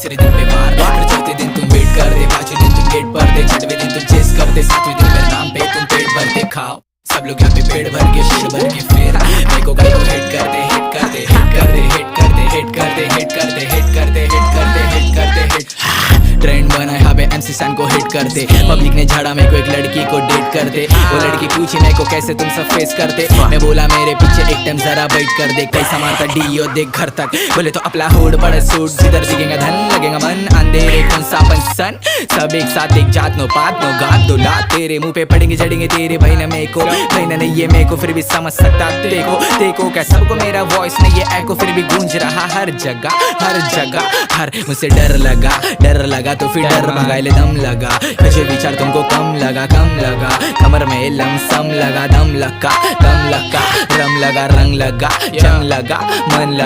तीसरे दिन पे वार, फिर चौथे दिन तुम वेट कर दे, पांचवें दिन तुम गेट पर दे, छठवें दिन तुम चेस कर दे, सातवें दिन मेरे नाम पे तुम पेट भर दे। खाओ सब लोग यहाँ पे पेट भर के शेर भर के, फिर मेरे को हिट कर दे, हिट कर दे, हिट कर दे, हिट कर दे, हिट कर दे, हिट कर दे, हिट कर दे, हिट कर दे, हिट कर दे, हिट। ट्रेंड बना यहाँ पे MC सन को हिट कर दे, पब्लिक ने झाड़ा मेरे को एक लड़की को डेट कर दे, वो लड़की पूछी मेरे को कैसे तुम सब फेस करते, मैं बोला मेरे पीछे एक टाइम जरा वेट कर दे, कैसा मारता डीओ देख घर तक, बोले तो अपना हुड बड़ा सूट, जिधर दिखेगा धन लगेगा मन, अंधेरे कौन सा सन, सब एक साथ एक जात नो पात नो गात दो लात, तेरे मुंह पे पड़ेंगे झड़ेंगे तेरे भाई ना मेरे को, भाई ना नहीं ये मेरे को फिर भी समझ सकता, देखो क्या सबको मेरा वॉइस नहीं ये एको फिर भी गूंज रहा हर जगह, हर मुझसे डर लगा तो फिर डर मंगा ले दम लगा, मुझे विचार तुमको कम लगा, कमर में लमसम लगा, दम लगा, रम लगा, रंग लगा, जंग लगा, मन लगा,